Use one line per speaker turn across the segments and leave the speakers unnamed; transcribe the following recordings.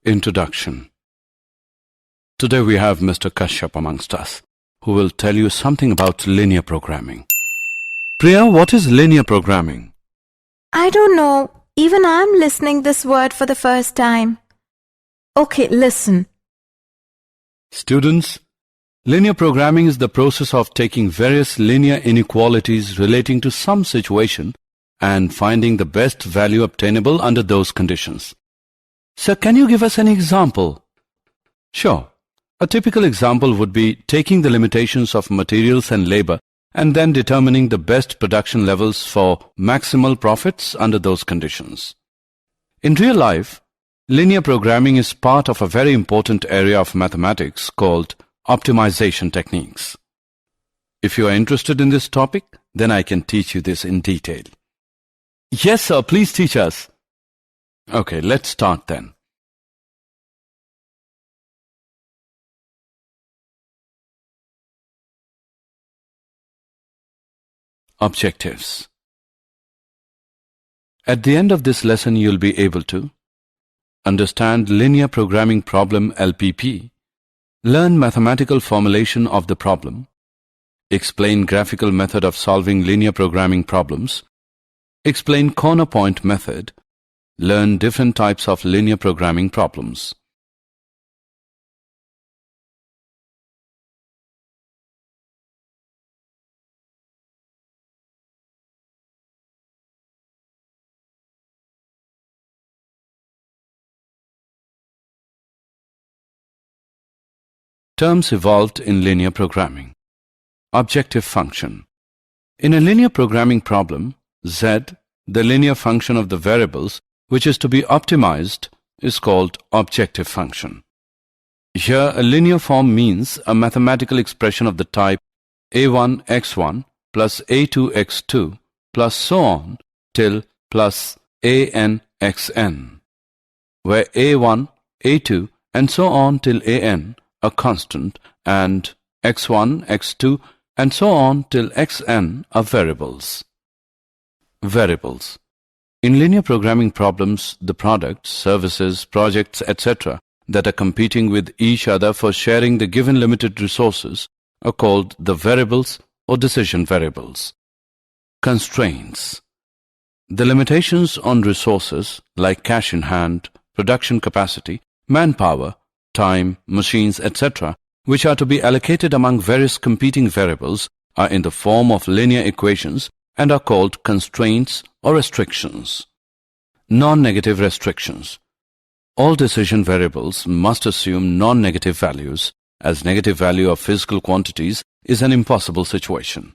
Introduction. Today we have Mr. Kashyap amongst us, who will tell you something about linear programming. Priya, what is linear programming?
I don't know. Even I'm listening this word for the first time. Okay, listen.
Students, linear programming is the process of taking various linear inequalities relating to some situation and finding the best value obtainable under those conditions. Sir, can you give us an example? Sure. A typical example would be taking the limitations of materials and labor and then determining the best production levels for maximal profits under those conditions. In real life, linear programming is part of a very important area of mathematics called optimization techniques. If you are interested in this topic, then I can teach you this in detail. Yes, sir, please teach us. Okay, let's start then. Objectives. At the end of this lesson, you'll be able to understand linear programming problem LPP, learn mathematical formulation of the problem, explain graphical method of solving linear programming problems, explain corner point method, learn different types of linear programming problems. Terms evolved in linear programming. Objective function. In a linear programming problem, z, the linear function of the variables which is to be optimized, is called objective function. Here, a linear form means a mathematical expression of the type a1x1 plus a2x2 plus so on till plus anxn, where a1, a2 and so on till an are constant and x1, x2 and so on till xn are variables. Variables. In linear programming problems, the products, services, projects, etc. that are competing with each other for sharing the given limited resources are called the variables or decision variables. Constraints. The limitations on resources like cash in hand, production capacity, manpower, time, machines, etc., which are to be allocated among various competing variables, are in the form of linear equations and are called constraints or restrictions. Non-negative restrictions. All decision variables must assume non-negative values, as negative value of physical quantities is an impossible situation.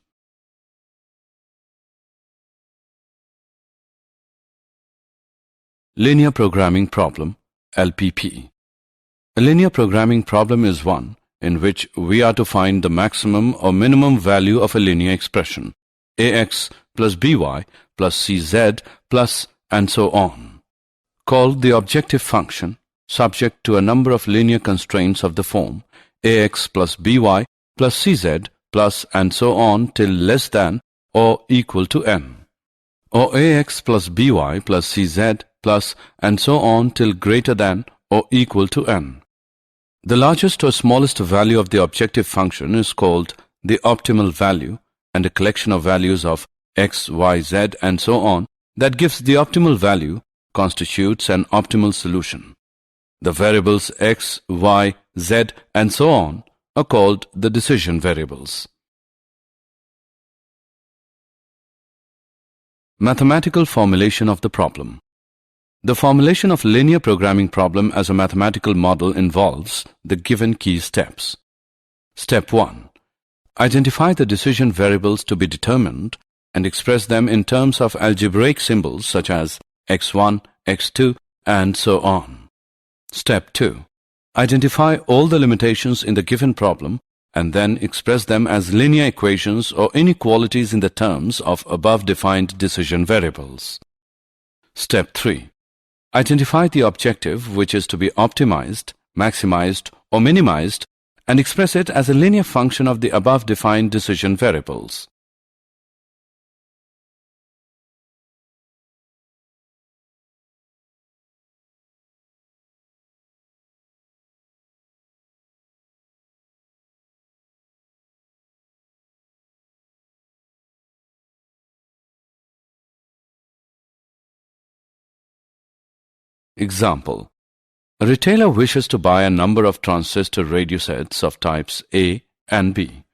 Linear programming problem, LPP. A linear programming problem is one in which we are to find the maximum or minimum value of a linear expression, ax plus by plus cz plus and so on, called the objective function, subject to a number of linear constraints of the form ax plus by plus cz plus and so on till less than or equal to n, or ax plus by plus cz plus and so on till greater than or equal to n. The largest or smallest value of the objective function is called the optimal value, and a collection of values of x, y, z and so on that gives the optimal value constitutes an optimal solution. The variables x, y, z and so on are called the decision variables. Mathematical formulation of the problem. The formulation of linear programming problem as a mathematical model involves the given key steps. Step 1. Identify the decision variables to be determined and express them in terms of algebraic symbols such as x1, x2, and so on. Step 2. Identify all the limitations in the given problem and then express them as linear equations or inequalities in the terms of above defined decision variables. Step 3. Identify the objective which is to be optimized, maximized or minimized and express it as a linear function of the above defined decision variables. Example. A retailer wishes to buy a number of transistor radio sets of types A and B.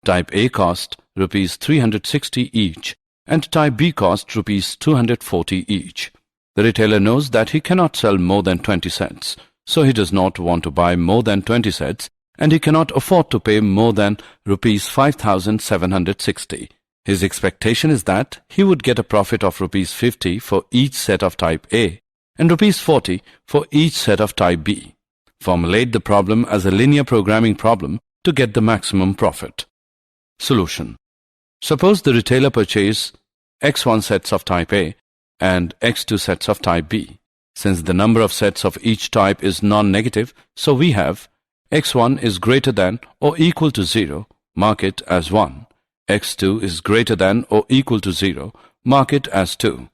Type A cost Rs 360 each and type B cost Rs 240 each. The retailer knows that he cannot sell more than 20 sets, so he does not want to buy more than 20 sets and he cannot afford to pay more than Rs 5,760. His expectation is that he would get a profit of Rs 50 for each set of type A and Rs 40 for each set of type B. Formulate the problem as a linear programming problem to get the maximum profit. Solution. Suppose the retailer purchase X1 sets of type A and X2 sets of type B. Since the number of sets of each type is non-negative, so we have X1 is greater than or equal to 0, mark it as 1. X2 is greater than or equal to 0, mark it as 2.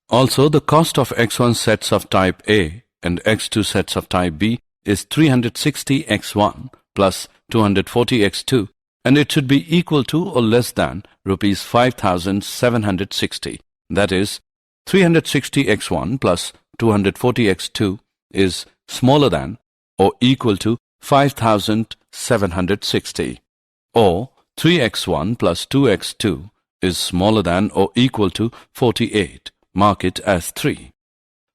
Also, the cost of X1 sets of type A and X2 sets of type B is 360 X1 plus 240 X2, and it should be equal to or less than Rs 5,760. That is, 360 X1 plus 240 X2 is smaller than or equal to 5,760. Or 3x1 plus 2x2 is smaller than or equal to 48. Mark it as 3.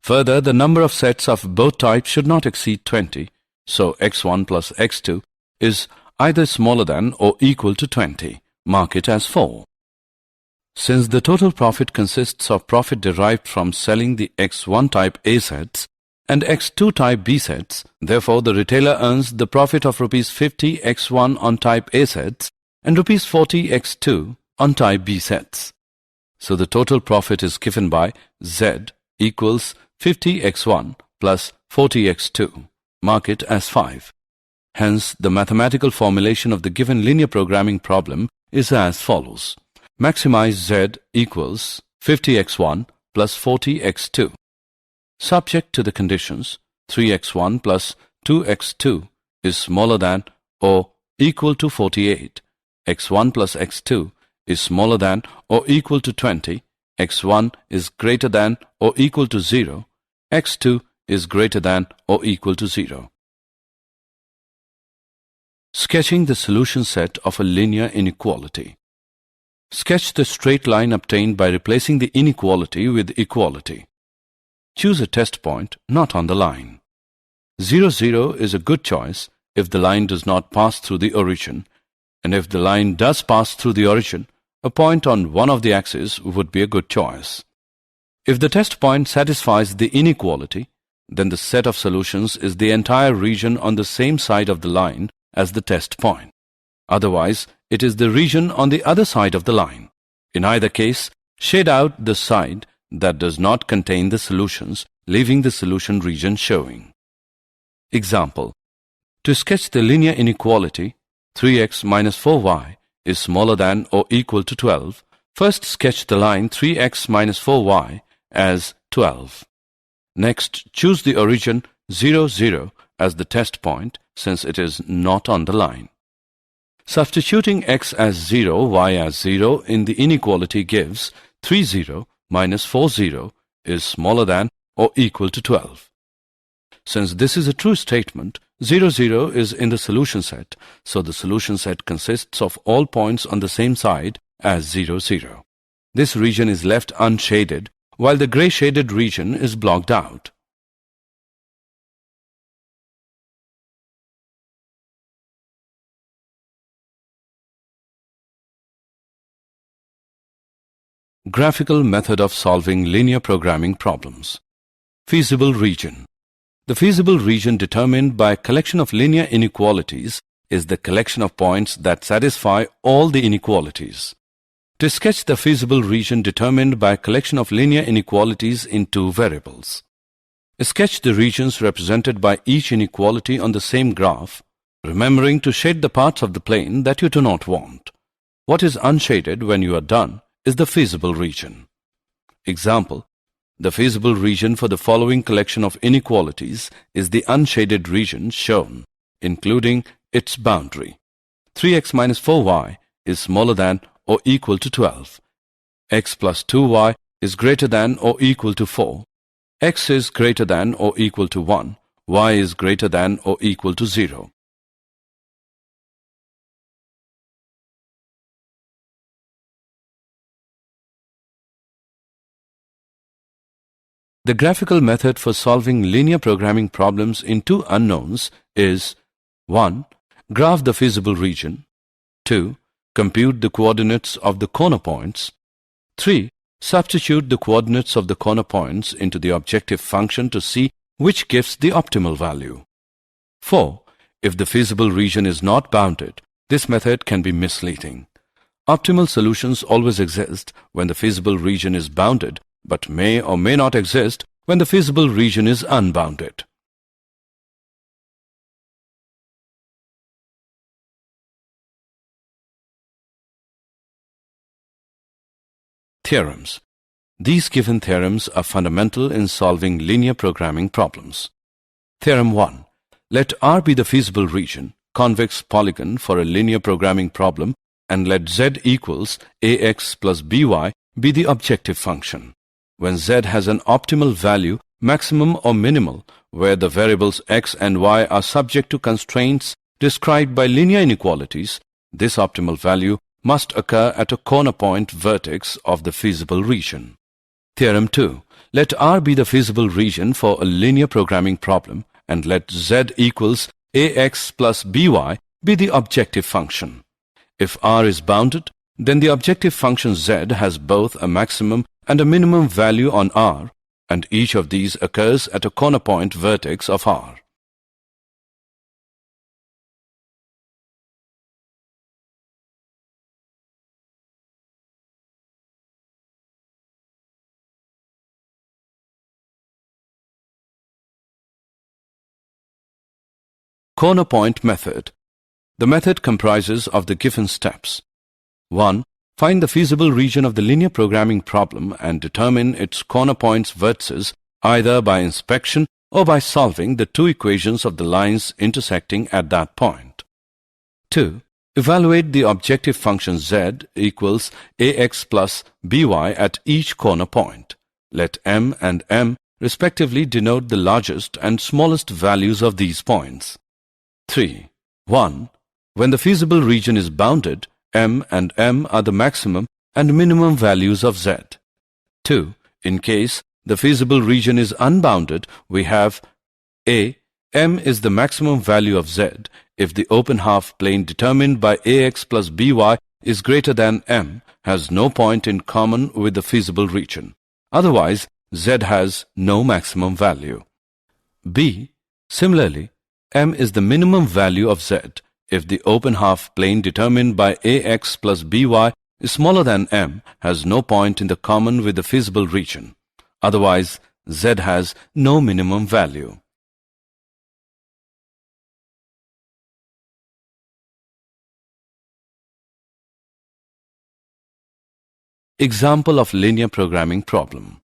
Further, the number of sets of both types should not exceed 20, so x1 plus x2 is either smaller than or equal to 20. Mark it as 4. Since the total profit consists of profit derived from selling the x1 type A sets and x2 type B sets, therefore the retailer earns the profit of Rs 50 x1 on type A sets and Rs 40 x2 on type B sets. So the total profit is given by Z equals 50 x1 plus 40 x2. Mark it as 5. Hence, the mathematical formulation of the given linear programming problem is as follows. Maximize Z equals 50 x1 plus 40 x2. Subject to the conditions, 3x1 plus 2x2 is smaller than or equal to 48. x1 plus x2 is smaller than or equal to 20, x1 is greater than or equal to 0, x2 is greater than or equal to 0. Sketching the solution set of a linear inequality. Sketch the straight line obtained by replacing the inequality with equality. Choose a test point not on the line. 0, 0 is a good choice if the line does not pass through the origin, and if the line does pass through the origin, a point on one of the axes would be a good choice. If the test point satisfies the inequality, then the set of solutions is the entire region on the same side of the line as the test point. Otherwise, it is the region on the other side of the line. In either case, shade out the side that does not contain the solutions, leaving the solution region showing. Example. To sketch the linear inequality, 3x minus 4y is smaller than or equal to 12, first sketch the line 3x minus 4y as 12. Next, choose the origin 0, 0 as the test point since it is not on the line. Substituting x as 0, y as 0 in the inequality gives 3, 0 minus 4, 0 is smaller than or equal to 12. Since this is a true statement, 0, 0 is in the solution set, so the solution set consists of all points on the same side as 0, 0. This region is left unshaded, while the gray shaded region is blocked out. Graphical method of solving linear programming problems. Feasible region. The feasible region determined by a collection of linear inequalities is the collection of points that satisfy all the inequalities. To sketch the feasible region determined by a collection of linear inequalities in two variables. Sketch the regions represented by each inequality on the same graph. remembering to shade the parts of the plane that you do not want. What is unshaded when you are done is the feasible region. Example: the feasible region for the following collection of inequalities is the unshaded region shown, including its boundary. 3x minus 4y is smaller than or equal to 12. X plus 2y is greater than or equal to 4. X is greater than or equal to 1. Y is greater than or equal to 0. The graphical method for solving linear programming problems in two unknowns is 1. Graph the feasible region. 2. Compute the coordinates of the corner points. 3. Substitute the coordinates of the corner points into the objective function to see which gives the optimal value. 4. If the feasible region is not bounded, this method can be misleading. Optimal solutions always exist when the feasible region is bounded, but may or may not exist when the feasible region is unbounded. Theorems. These given theorems are fundamental in solving linear programming problems. Theorem 1. Let R be the feasible region, convex polygon for a linear programming problem, and let Z equals ax plus by be the objective function. When Z has an optimal value, maximum or minimal, where the variables x and y are subject to constraints described by linear inequalities, this optimal value must occur at a corner point vertex of the feasible region. Theorem 2. Let R be the feasible region for a linear programming problem, and let Z equals ax plus by be the objective function. If R is bounded, then the objective function Z has both a maximum and a minimum value on R, and each of these occurs at a corner point vertex of R. Corner point method. The method comprises of the given steps. 1. Find the feasible region of the linear programming problem and determine its corner points vertices either by inspection or by solving the two equations of the lines intersecting at that point. 2. Evaluate the objective function z equals ax plus by at each corner point. Let m and m respectively denote the largest and smallest values of these points. 3. 1. When the feasible region is bounded, m and m are the maximum and minimum values of z. 2. In case the feasible region is unbounded, we have a. M is the maximum value of z if the open half plane determined by ax plus by is greater than m has no point in common with the feasible region. Otherwise, z has no maximum value. B. Similarly, m is the minimum value of z if the open half plane determined by ax plus by is smaller than m has no point in the common with the feasible region. Otherwise, z has no minimum value. Example of linear programming problem.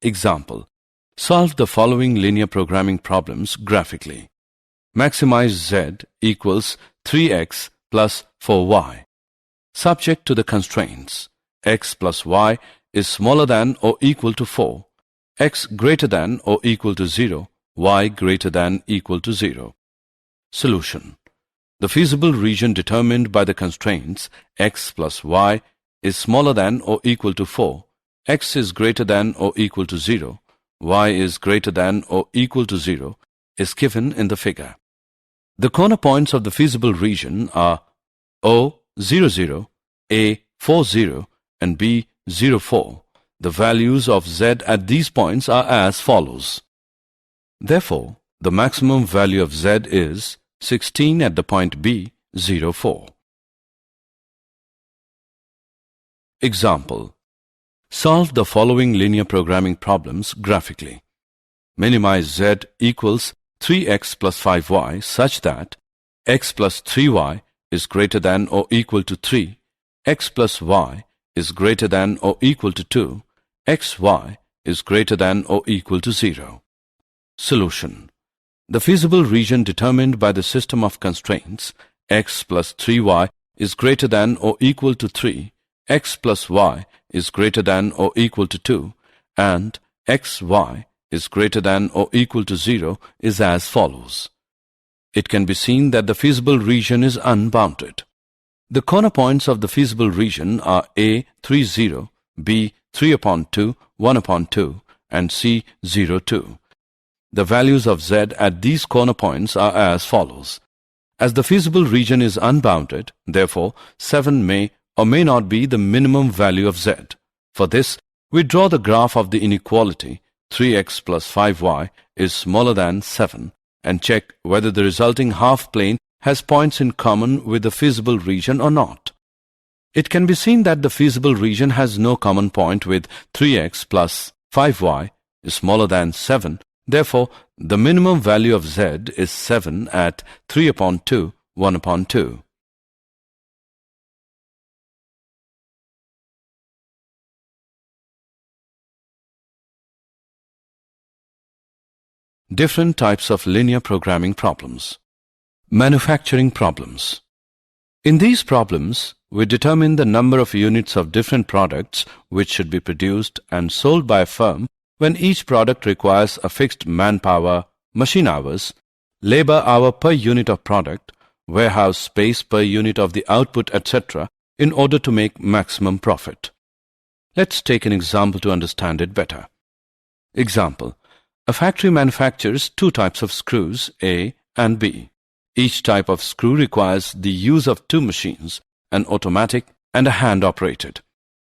Example. Solve the following linear programming problems graphically. Maximize z equals 3x plus 4y. Subject to the constraints. X plus y is smaller than or equal to 4. X greater than or equal to 0. Y greater than equal to 0. Solution. The feasible region determined by the constraints x plus y is smaller than or equal to 4, x is greater than or equal to 0, y is greater than or equal to 0 is given in the figure. The corner points of the feasible region are O, 0, 0, A, 4, 0 and B, 0, 4. The values of z at these points are as follows. Therefore, the maximum value of z is 16 at the point B, 0, 4. Example. Solve the following linear programming problems graphically. Minimize z equals 3x plus 5y such that x plus 3y is greater than or equal to 3, x plus y is greater than or equal to 2, xy is greater than or equal to 0. Solution. The feasible region determined by the system of constraints x plus 3y is greater than or equal to 3, x plus y is greater than or equal to 2, and xy is greater than or equal to 0 is as follows. It can be seen that the feasible region is unbounded. The corner points of the feasible region are A 3, 0, B 3 upon 2, 1 upon 2, and C 0, 2. The values of z at these corner points are as follows. As the feasible region is unbounded, therefore 7 may or may not be the minimum value of z. For this, we draw the graph of the inequality 3x plus 5y is smaller than 7 and check whether the resulting half plane has points in common with the feasible region or not. It can be seen that the feasible region has no common point with 3x plus 5y is smaller than 7. Therefore, the minimum value of z is 7 at 3 upon 2, 1 upon 2. Different types of linear programming problems. Manufacturing problems. In these problems, we determine the number of units of different products which should be produced and sold by a firm when each product requires a fixed manpower, machine hours, labor hour per unit of product, warehouse space per unit of the output, etc. in order to make maximum profit. Let's take an example to understand it better. Example. A factory manufactures two types of screws, A and B. Each type of screw requires the use of two machines, an automatic and a hand-operated.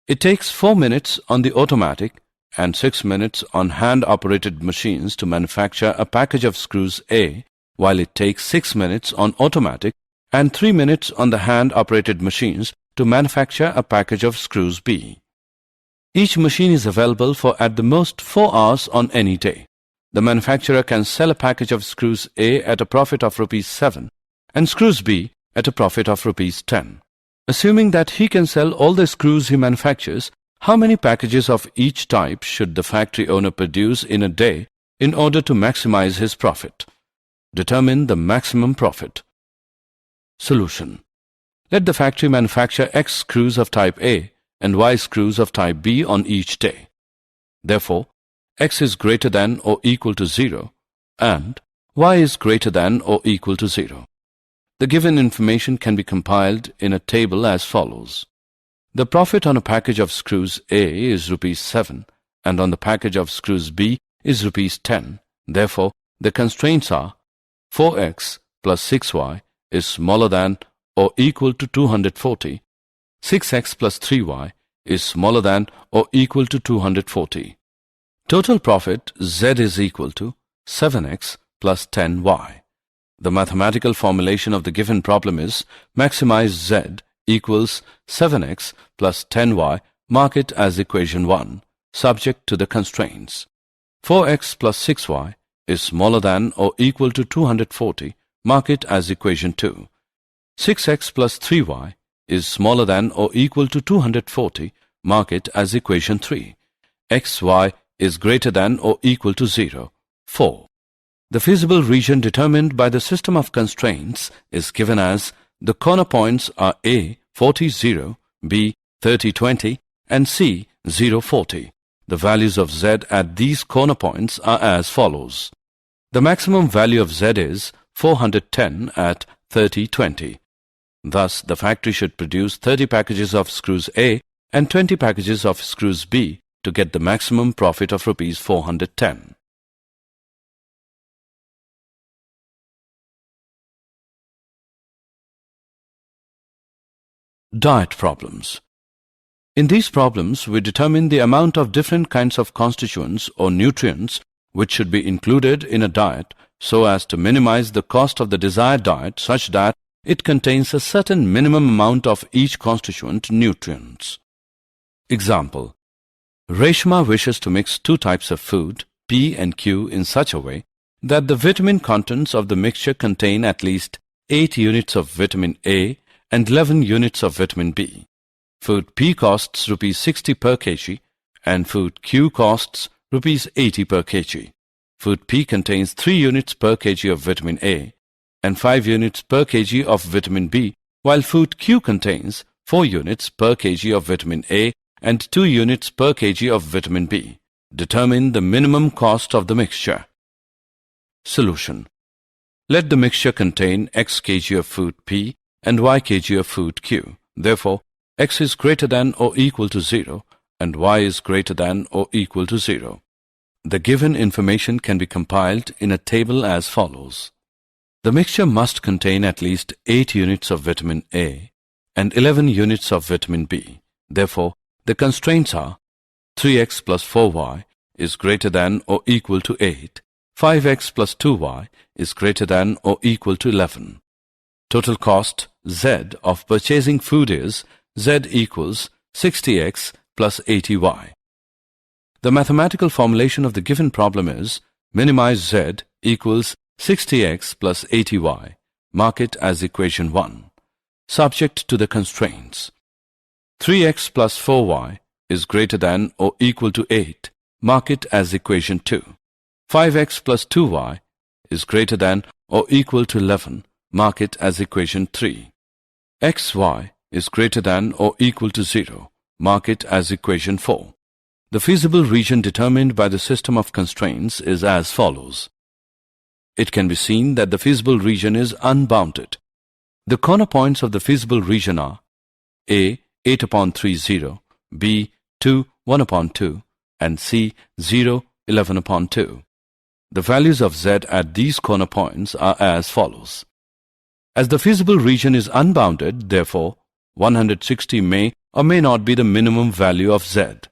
It takes 4 minutes on the automatic and 6 minutes on hand-operated machines to manufacture a package of screws A, while it takes 6 minutes on automatic and 3 minutes on the hand-operated machines to manufacture a package of screws B. Each machine is available for at the most 4 hours on any day. The manufacturer can sell a package of screws A at a profit of Rs 7 and screws B at a profit of Rs 10. Assuming that he can sell all the screws he manufactures, how many packages of each type should the factory owner produce in a day in order to maximize his profit? Determine the maximum profit. Solution. Let the factory manufacture X screws of type A and Y screws of type B on each day. Therefore, X is greater than or equal to 0 and Y is greater than or equal to 0. The given information can be compiled in a table as follows. The profit on a package of screws A is Rs 7 and on the package of screws B is Rs 10. Therefore, the constraints are 4x plus 6y is smaller than or equal to 240. 6x plus 3y is smaller than or equal to 240. Total profit Z is equal to 7x plus 10y. The mathematical formulation of the given problem is maximize Z equals 7x plus 10y, mark it as equation 1, subject to the constraints. 4x plus 6y is smaller than or equal to 240, mark it as equation 2. 6x plus 3y is smaller than or equal to 240, mark it as equation 3. xy is greater than or equal to 0. 4. The feasible region determined by the system of constraints is given as the corner points are A 40, 0, B 30, 20, and C 0, 40. The values of Z at these corner points are as follows. The maximum value of Z is 410 at 30, 20. Thus, the factory should produce 30 packages of screws A and 20 packages of screws B to get the maximum profit of Rs 410. Diet problems. In these problems, we determine the amount of different kinds of constituents or nutrients which should be included in a diet so as to minimize the cost of the desired diet such that it contains a certain minimum amount of each constituent nutrients. Example. Reshma wishes to mix two types of food, P and Q, in such a way that the vitamin contents of the mixture contain at least 8 units of vitamin A and 11 units of vitamin B. Food P costs rupees 60 per kg and food Q costs rupees 80 per kg. Food P contains 3 units per kg of vitamin A and 5 units per kg of vitamin B, while food Q contains 4 units per kg of vitamin A and 2 units per kg of vitamin B. Determine the minimum cost of the mixture. Solution. Let the mixture contain x kg of food P and y kg of food Q. Therefore, x is greater than or equal to 0 and y is greater than or equal to 0. The given information can be compiled in a table as follows. The mixture must contain at least 8 units of vitamin A and 11 units of vitamin B. Therefore, the constraints are 3x plus 4y is greater than or equal to 8, 5x plus 2y is greater than or equal to 11. Total cost Z of purchasing food is Z equals 60x plus 80y. The mathematical formulation of the given problem is minimize Z equals 60x plus 80y. Mark it as equation 1. Subject to the constraints. 3x plus 4y is greater than or equal to 8. Mark it as equation 2. 5x plus 2y is greater than or equal to 11. Mark it as equation 3. xy is greater than or equal to 0. Mark it as equation 4. The feasible region determined by the system of constraints is as follows. It can be seen that the feasible region is unbounded. The corner points of the feasible region are A 8 upon 3 0, B 2 1 upon 2 and C 0 11 upon 2. The values of Z at these corner points are as follows. As the feasible region is unbounded, therefore 160 may or may not be the minimum value of Z.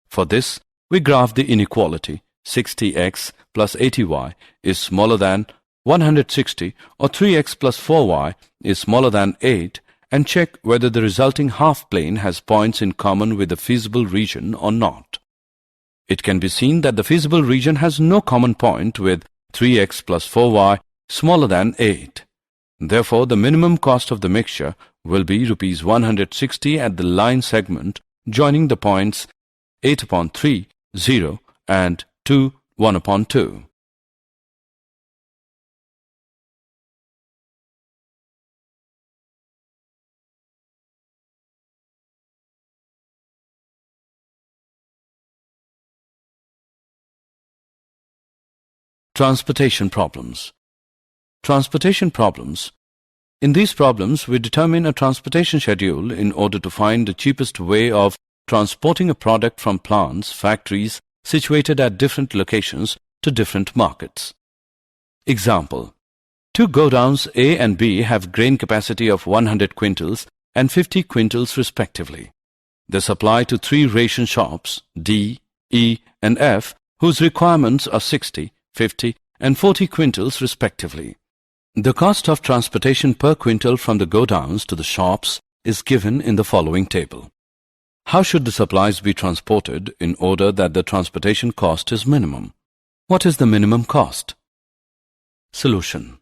For this, we graph the inequality 60x plus 80y is smaller than 160 or 3x plus 4y is smaller than 8 and check whether the resulting half plane has points in common with the feasible region or not. It can be seen that the feasible region has no common point with 3x plus 4y smaller than 8. Therefore, the minimum cost of the mixture will be rupees 160 at the line segment joining the points 8 upon 3, 0 and 2, 1 upon 2. Transportation problems. Transportation problems. In these problems, we determine a transportation schedule in order to find the cheapest way of transporting a product from plants, factories situated at different locations to different markets. Example. 2 godowns A and B have grain capacity of 100 quintals and 50 quintals respectively. They supply to 3 ration shops D, E and F whose requirements are 60, 50 and 40 quintals respectively. The cost of transportation per quintal from the godowns to the shops is given in the following table. How should the supplies be transported in order that the transportation cost is minimum? What is the minimum cost? Solution.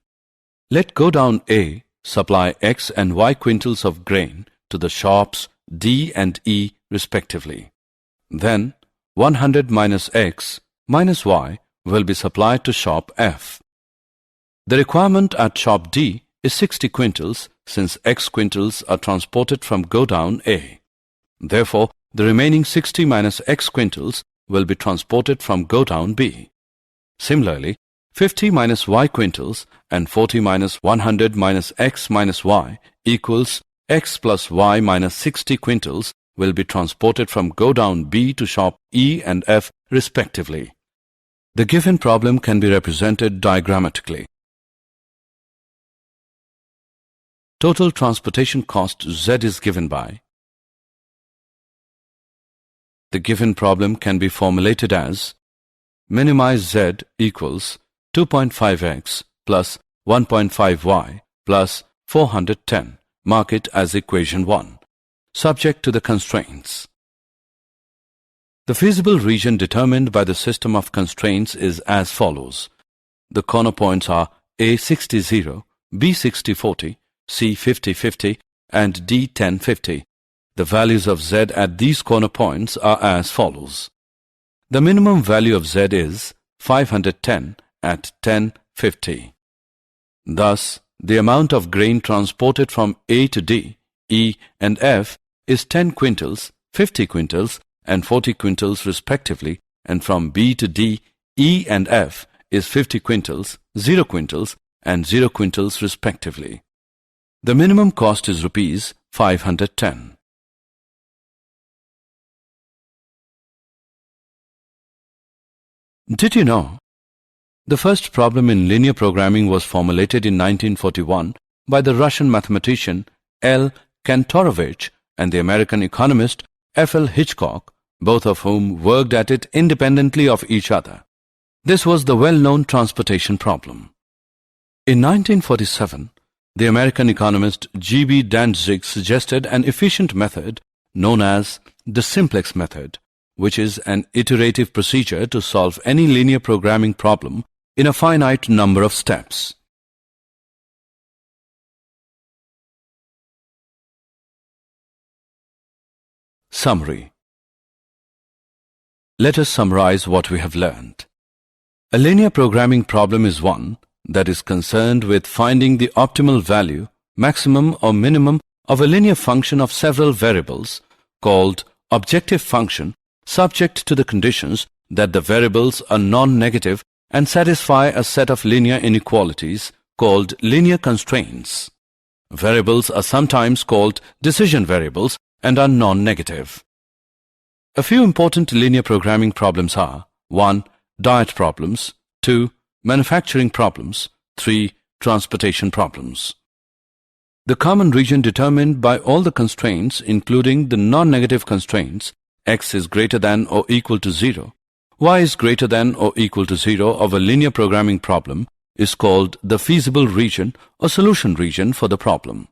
Let godown A supply X and Y quintals of grain to the shops D and E respectively. Then 100 minus X minus Y will be supplied to shop F. The requirement at shop D is 60 quintals since X quintals are transported from godown A. Therefore, the remaining 60 minus X quintals will be transported from godown B. Similarly, 50 minus Y quintals and 40 minus 100 minus X minus Y equals X plus Y minus 60 quintals will be transported from godown B to shop E and F respectively. The given problem can be represented diagrammatically. Total transportation cost Z is given by. The given problem can be formulated as minimize Z equals 2.5x plus 1.5y plus 410. Mark it as equation 1. Subject to the constraints. The feasible region determined by the system of constraints is as follows. The corner points are A 60, 0, B 60-40, C 50-50, and D 10-50. The values of Z at these corner points are as follows. The minimum value of Z is 510 at 10-50. Thus, the amount of grain transported from A to D, E, and F is 10 quintals, 50 quintals, and 40 quintals respectively, and from B to D, E, and F is 50 quintals, 0 quintals, and 0 quintals respectively. The minimum cost is rupees 510. Did you know? The first problem in linear programming was formulated in 1941 by the Russian mathematician L. Kantorovich and the American economist F. L. Hitchcock, both of whom worked at it independently of each other. This was the well-known transportation problem. In 1947, the American economist G. B. Dantzig suggested an efficient method known as the simplex method, which is an iterative procedure to solve any linear programming problem in a finite number of steps. Summary. Let us summarize what we have learned. A linear programming problem is one that is concerned with finding the optimal value, maximum or minimum of a linear function of several variables called objective function, subject to the conditions that the variables are non-negative and satisfy a set of linear inequalities called linear constraints. Variables are sometimes called decision variables and are non-negative. A few important linear programming problems are 1. Diet problems, 2. Manufacturing problems, 3. Transportation problems. The common region determined by all the constraints, including the non-negative constraints, x is greater than or equal to 0, y is greater than or equal to 0 of a linear programming problem is called the feasible region or solution region for the problem.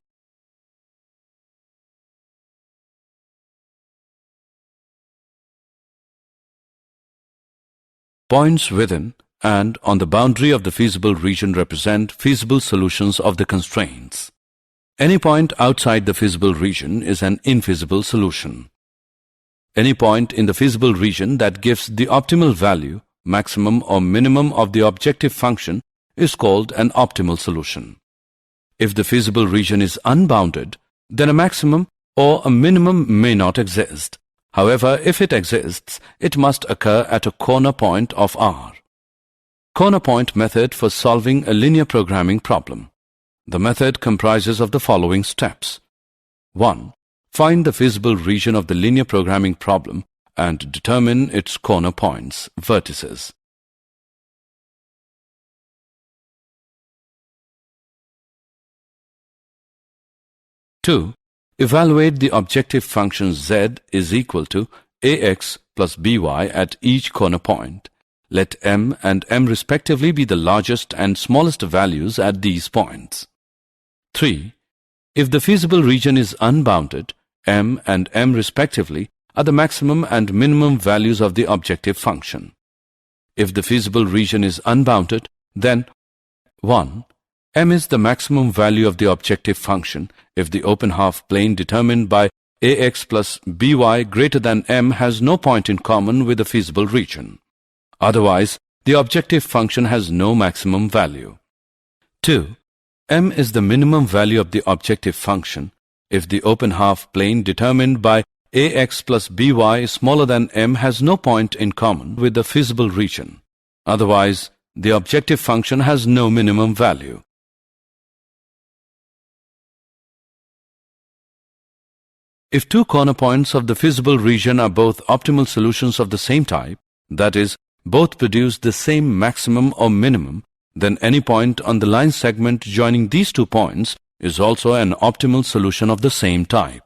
Points within and on the boundary of the feasible region represent feasible solutions of the constraints. Any point outside the feasible region is an infeasible solution. Any point in the feasible region that gives the optimal value, maximum or minimum of the objective function is called an optimal solution. If the feasible region is unbounded, then a maximum or a minimum may not exist. However, if it exists, it must occur at a corner point of R. Corner point method for solving a linear programming problem. The method comprises of the following steps. 1. Find the feasible region of the linear programming problem and determine its corner points, vertices. 2. Evaluate the objective function z is equal to ax plus by at each corner point. Let m and m respectively be the largest and smallest values at these points. 3. If the feasible region is unbounded, m and m respectively are the maximum and minimum values of the objective function. If the feasible region is unbounded, then 1. M is the maximum value of the objective function if the open half plane determined by ax plus by greater than m has no point in common with the feasible region. Otherwise, the objective function has no maximum value. 2. M is the minimum value of the objective function if the open half plane determined by ax plus by smaller than m has no point in common with the feasible region. Otherwise, the objective function has no minimum value. If two corner points of the feasible region are both optimal solutions of the same type, that is, both produce the same maximum or minimum, then any point on the line segment joining these 2 points is also an optimal solution of the same type.